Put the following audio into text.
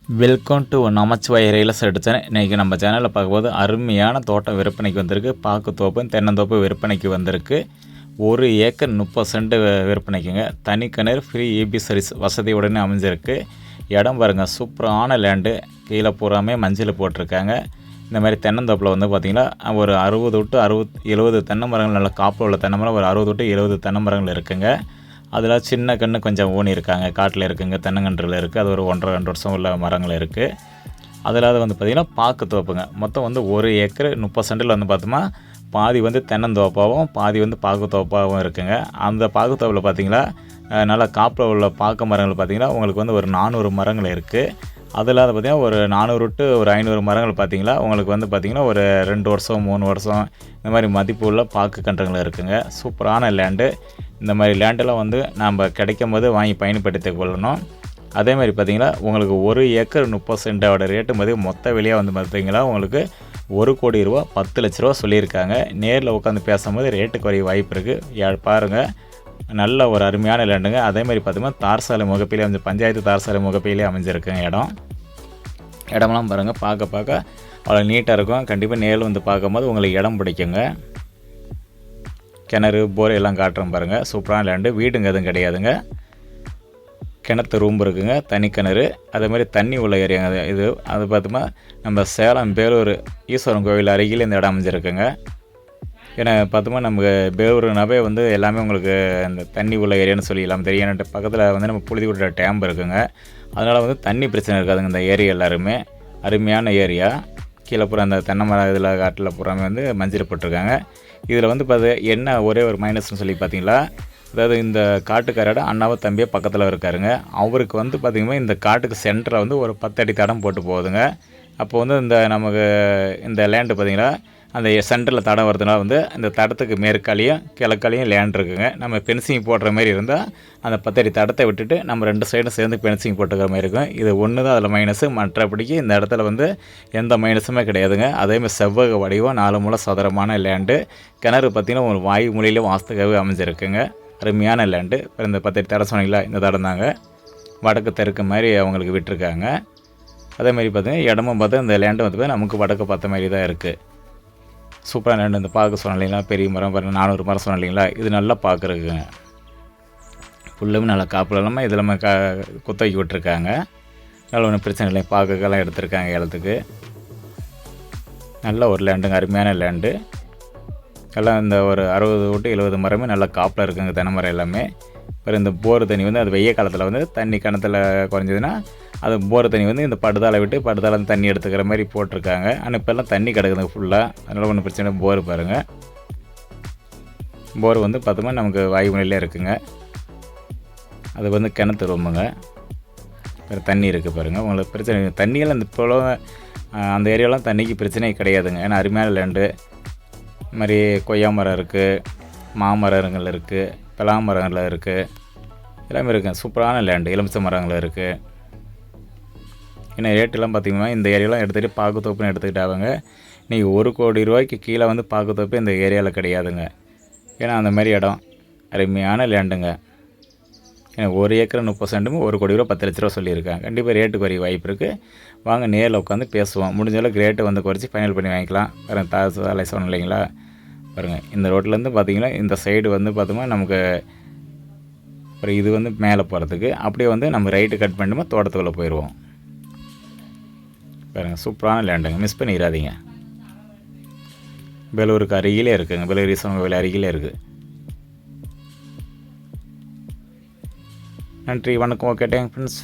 Welcome to Namachivaya real estate channel. இன்றைக்கி நம்ம சேனலில் பார்க்கும்போது அருமையான தோட்டம் விற்பனைக்கு வந்திருக்கு. பாக்குத்தோப்பு தென்னந்தோப்பு விற்பனைக்கு வந்திருக்கு. 1 ஏக்கர் 30 சென்ட் விற்பனைக்குங்க. தனி கிணறு ஃப்ரீ இபி சர்வீஸ் வசதியுடனே அமைஞ்சிருக்கு. இடம் பாருங்கள், சூப்பரான லேண்டு. கீழே பூராமே மஞ்சள் போட்டிருக்காங்க. இந்த மாதிரி தென்னந்தோப்பில் வந்து பார்த்திங்கன்னா ஒரு 60 to 70 தென்னை மரங்கள், நல்ல காப்பில் உள்ள தென்னை மரம் ஒரு 60 to 70 தென்னை மரங்கள் இருக்குங்க. அதில் சின்ன கன்று கொஞ்சம் ஊனி இருக்காங்க, காட்டில் இருக்குங்க, தென்னங்கன்றில் இருக்குது. அது ஒரு 1.5-2 வருஷம் உள்ள மரங்கள் இருக்குது. அதில் வந்து பார்த்திங்கன்னா பாக்குத்தோப்புங்க. மொத்தம் வந்து 1 ஏக்கர் 30 சென்டில் வந்து பார்த்தோமா பாதி வந்து தென்னந்தோப்பாகவும் பாதி வந்து பாக்குத்தோப்பாகவும் இருக்குங்க. அந்த பாக்குத்தோப்பில் பார்த்திங்கன்னா நல்லா காப்பில் உள்ள பாக்கு மரங்கள் பார்த்திங்கன்னா உங்களுக்கு வந்து ஒரு 400 மரங்கள் இருக்குது. அதில் பார்த்திங்கன்னா ஒரு 400 to 500 மரங்கள் பார்த்திங்கன்னா உங்களுக்கு வந்து பார்த்திங்கன்னா ஒரு 2 வருஷம் 3 வருஷம் இந்த மாதிரி மதிப்பு உள்ள பாக்கு கன்றுகள் இருக்குங்க. சூப்பரான லேண்டு. இந்த மாதிரி லேண்டெல்லாம் வந்து நம்ம கிடைக்கும் போது வாங்கி பயன்படுத்திக் கொள்ளணும். அதேமாதிரி பார்த்திங்கன்னா உங்களுக்கு 1 ஏக்கர் 30 சென்டோட ரேட்டு மதிப்பு மொத்த விலையாக வந்து பார்த்திங்கன்னா உங்களுக்கு 1 கோடி ரூபா 10 லட்ச ரூபா சொல்லியிருக்காங்க. நேரில் உட்காந்து பேசும்போது ரேட்டு குறைய வாய்ப்பு இருக்குது. பாருங்கள், நல்ல ஒரு அருமையான லேண்டுங்க. அதேமாதிரி பார்த்திங்கன்னா தார் சாலை முகப்பிலே பஞ்சாயத்து தார் சாலை முகப்பிலே அமைஞ்சிருக்குங்க. இடமெல்லாம் பாருங்கள், பார்க்க அவ்வளோ நீட்டாக இருக்கும். கண்டிப்பாக நேரில் வந்து பார்க்கும்போது உங்களுக்கு இடம் பிடிக்குங்க. கிணறு போர் எல்லாம் காட்டுறோம் பாருங்கள். சூப்பரான லேண்டு. வீடுங்க எதுவும் கிடையாதுங்க. கிணத்து ரூம் இருக்குங்க, தனி கிணறு. அதேமாதிரி தண்ணி உள்ள ஏரியாங்க இது. அது பார்த்தோம்னா நம்ம சேலம் பேலூர் ஈஸ்வரன் கோவில் அருகில் இந்த இடம் அமைஞ்சிருக்குங்க. ஏன்னா பார்த்தோம்னா நமக்கு பேலூர்னாவே வந்து எல்லாமே உங்களுக்கு இந்த தண்ணி உள்ள ஏரியான்னு சொல்லிடலாம் தெரியும். ஏன்னா பக்கத்தில் வந்து நம்ம புழுதிக்குட்ட டேம் இருக்குங்க. அதனால் வந்து தண்ணி பிரச்சனை இருக்காதுங்க. இந்த ஏரியா எல்லாருமே அருமையான ஏரியா. கீழே பூரா அந்த தென்னை மரம் இதில் காட்டில் பூராமே வந்து மஞ்சள் போட்டிருக்காங்க. இதில் வந்து என்ன ஒரே ஒரு மைனஸ்னு சொல்லி பார்த்தீங்களா, அதாவது இந்த காட்டுக்காரோட அண்ணாவும் தம்பியாக பக்கத்தில் இருக்காருங்க. அவருக்கு வந்து பார்த்திங்கன்னா இந்த காட்டுக்கு சென்டரில் வந்து ஒரு 10 அடி தடம் போட்டு போகுதுங்க. அப்போ வந்து இந்த நமக்கு இந்த லேண்டு பார்த்திங்கன்னா அந்த சென்டரில் தடம் வரதுனால வந்து இந்த தடத்துக்கு மேற்காலையும் கிழக்காலையும் லேண்ட் இருக்குங்க. நம்ம பென்சிங் போடுற மாதிரி இருந்தால் அந்த 10 அடி தடத்தை விட்டுட்டு நம்ம 2 சைடும் சேர்ந்து பென்சிங் போட்டுக்கிற மாதிரி இருக்கும். இது ஒன்று தான் அதில் மைனஸு. மற்றபடிக்கு இந்த இடத்துல வந்து எந்த மைனஸுமே கிடையாதுங்க. அதேமாதிரி செவ்வக வடிவம் 4 மூலை சதுரமான லேண்டு. கிணறு பார்த்திங்கன்னா ஒரு வாயு மொழியிலே வாஸ்துக்காகவே அமைஞ்சிருக்குங்க. அருமையான லேண்டு. இப்போ இந்த 10 அடி தடம் சொன்னீங்களா, இந்த தடம் தாங்க வடக்கு தெற்கு மாதிரி அவங்களுக்கு விட்டுருக்காங்க. அதேமாதிரி பார்த்திங்கன்னா இடமும் பார்த்தா இந்த லேண்டு வந்து நமக்கு வடக்கு பார்த்த மாதிரி தான் இருக்குது. சூப்பராக லேண்டு. இந்த பார்க்க சொன்னோம் இல்லைங்களா, பெரிய மரம் பாருங்கள், 400 மரம் சொன்னோம் இல்லைங்களா, இது நல்லா பார்க்குறதுக்குங்க. ஃபுல்லுமே நல்லா காப்பில் இல்லாமல் இதில் நம்ம குத்தகைக்கு விட்டுருக்காங்க. நல்ல ஒன்றும் பிரச்சனை இல்லை. பார்க்கெல்லாம் எடுத்திருக்காங்க ஏலத்துக்கு. நல்ல ஒரு லேண்டுங்க, அருமையான லேண்டு. எல்லாம் இந்த ஒரு 60 to 70 மரமே நல்லா காப்பில் இருக்குங்க, தென்னை மரம் எல்லாமே. அப்புறம் இந்த போர் தண்ணி வந்து அது வெய்ய காலத்தில் வந்து தண்ணி கிணத்துல குறைஞ்சதுன்னா அது போர் தண்ணி வந்து இந்த படுதாலை விட்டு படுதால தண்ணி எடுத்துக்கிற மாதிரி போட்டிருக்காங்க. ஆனால் இப்போல்லாம் தண்ணி கிடக்குதுங்க ஃபுல்லாக. அதனால் ஒன்றும் பிரச்சனை. போர் பாருங்கள், போர் வந்து பார்த்தோம்னா நமக்கு வாயுமொழியிலே இருக்குங்க. அது வந்து கிணத்து ரூமுங்க. வேறு தண்ணி இருக்குது பாருங்கள். உங்களுக்கு பிரச்சனை தண்ணியெல்லாம் இந்த இப்போ அந்த ஏரியாலாம் தண்ணிக்கு பிரச்சனையே கிடையாதுங்க. ஏன்னா அருமையான லேண்டு. இது மாதிரி கொய்யா மரம் இருக்குது, மாமரங்கள் இருக்குது, பலா மரங்கள் இருக்குது, எல்லாமே இருக்குங்க. சூப்பரான லேண்டு. எலுமிச்சை மரங்கள் இருக்குது. ஏன்னா ரேட்டெல்லாம் பார்த்திங்கன்னா இந்த ஏரியாலாம் எடுத்துகிட்டு பாக்குத்தோப்புன்னு எடுத்துக்கிட்டாங்க. இன்றைக்கி 1 கோடி ரூபாய்க்கு கீழே வந்து பாக்குத்தோப்பு இந்த ஏரியாவில் கிடையாதுங்க. ஏன்னா அந்த மாதிரி இடம் அருமையான லேண்டுங்க. ஏன்னா 1 ஏக்கர் 30 சென்ட்டுமே 1 கோடி ரூபா 10 லட்ச ரூபா சொல்லியிருக்காங்க. கண்டிப்பாக ரேட்டு குறைய வாய்ப்பு இருக்குது. வாங்க நேரில் உட்காந்து பேசுவோம். முடிஞ்ச அளவுக்கு ரேட்டு வந்து குறைச்சி ஃபைனல் பண்ணி வாங்கிக்கலாம். வேறு சாலை சொன்னோம் இல்லைங்களா, பாருங்கள் இந்த ரோட்லேருந்து பார்த்திங்கன்னா இந்த சைடு வந்து பார்த்தோம்னா நமக்கு அப்புறம் இது வந்து மேலே போகிறதுக்கு அப்படியே வந்து நம்ம ரைட்டு கட் பண்ணிட்டோமா தோட்டத்துக்குள்ளே போயிடுவோம். பாருங்கள், சூப்பரான லேண்டுங்க. மிஸ் பண்ணிடாதீங்க. பேலூருக்கு அருகிலே இருக்குங்க. பேலூர் ஈஸ்வரன் கோவில் அருகிலே இருக்குது. நன்றி, வணக்கம். Okay, thank friends.